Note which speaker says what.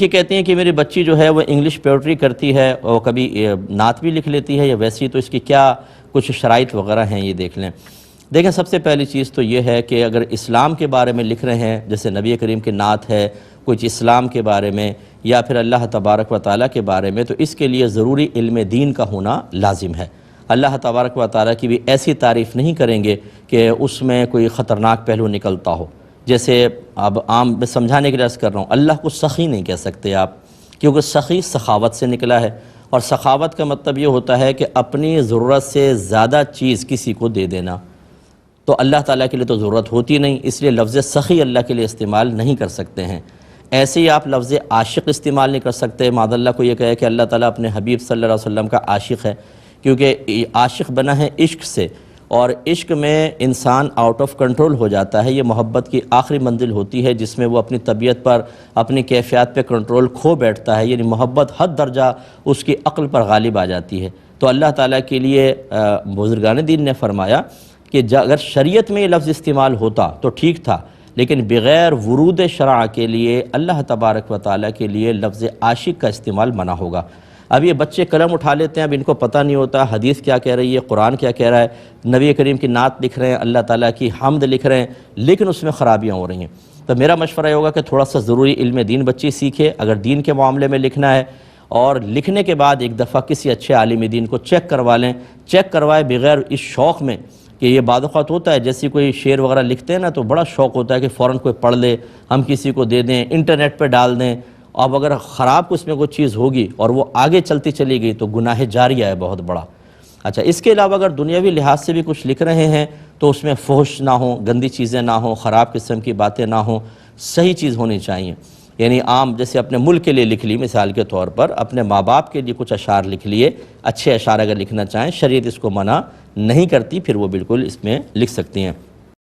Speaker 1: یہ کہتے ہیں کہ میری بچی جو ہے وہ انگلش پوئٹری کرتی ہے اور کبھی نعت بھی لکھ لیتی ہے یا ویسی، تو اس کی کیا کچھ شرائط وغیرہ ہیں یہ دیکھ لیں۔ دیکھیں سب سے پہلی چیز تو یہ ہے کہ اگر اسلام کے بارے میں لکھ رہے ہیں، جیسے نبی کریم کی نعت ہے، کچھ اسلام کے بارے میں یا پھر اللہ تبارک و تعالیٰ کے بارے میں، تو اس کے لیے ضروری علم دین کا ہونا لازم ہے۔ اللہ تبارک و تعالیٰ کی بھی ایسی تعریف نہیں کریں گے کہ اس میں کوئی خطرناک پہلو نکلتا ہو۔ جیسے اب عام میں سمجھانے کے لیے عرض کر رہا ہوں، اللہ کو سخی نہیں کہہ سکتے آپ، کیونکہ سخی سخاوت سے نکلا ہے، اور سخاوت کا مطلب یہ ہوتا ہے کہ اپنی ضرورت سے زیادہ چیز کسی کو دے دینا۔ تو اللہ تعالیٰ کے لیے تو ضرورت ہوتی نہیں، اس لیے لفظ سخی اللہ کے لیے استعمال نہیں کر سکتے ہیں۔ ایسے ہی آپ لفظ عاشق استعمال نہیں کر سکتے، معاذ اللہ کو یہ کہے کہ اللہ تعالیٰ اپنے حبیب صلی اللہ علیہ وسلم کا عاشق ہے، کیونکہ عاشق بنا ہے عشق سے، اور عشق میں انسان آؤٹ آف کنٹرول ہو جاتا ہے۔ یہ محبت کی آخری منزل ہوتی ہے جس میں وہ اپنی طبیعت پر، اپنی کیفیات پہ کنٹرول کھو بیٹھتا ہے، یعنی محبت حد درجہ اس کی عقل پر غالب آ جاتی ہے۔ تو اللہ تعالیٰ کے لیے بزرگان دین نے فرمایا کہ اگر شریعت میں یہ لفظ استعمال ہوتا تو ٹھیک تھا، لیکن بغیر ورود شرع کے لیے اللہ تبارک و تعالیٰ کے لیے لفظ عاشق کا استعمال منع ہوگا۔ اب یہ بچے قلم اٹھا لیتے ہیں، اب ان کو پتہ نہیں ہوتا حدیث کیا کہہ رہی ہے، قرآن کیا کہہ رہا ہے، نبی کریم کی نعت لکھ رہے ہیں، اللہ تعالیٰ کی حمد لکھ رہے ہیں، لیکن اس میں خرابیاں ہو رہی ہیں۔ تو میرا مشورہ یہ ہوگا کہ تھوڑا سا ضروری علم دین بچی سیکھے، اگر دین کے معاملے میں لکھنا ہے، اور لکھنے کے بعد ایک دفعہ کسی اچھے عالم دین کو چیک کروا لیں، چیک کروائے بغیر اس شوق میں کہ یہ بعض اوقات ہوتا ہے جیسے کوئی شعر وغیرہ لکھتے ہیں نا تو بڑا شوق ہوتا ہے کہ فوراً کوئی پڑھ لے، ہم کسی کو دے دیں، انٹرنیٹ پہ ڈال دیں، اب اگر خراب اس میں کوئی چیز ہوگی اور وہ آگے چلتی چلی گئی تو گناہ جاریہ ہے بہت بڑا۔ اچھا، اس کے علاوہ اگر دنیاوی لحاظ سے بھی کچھ لکھ رہے ہیں تو اس میں فحش نہ ہوں، گندی چیزیں نہ ہوں، خراب قسم کی باتیں نہ ہوں، صحیح چیز ہونی چاہیے۔ یعنی عام جیسے اپنے ملک کے لیے لکھ لی، مثال کے طور پر اپنے ماں باپ کے لیے کچھ اشعار لکھ لیے، اچھے اشعار اگر لکھنا چاہیں، شریعت اس کو منع نہیں کرتی، پھر وہ بالکل اس میں لکھ سکتی ہیں۔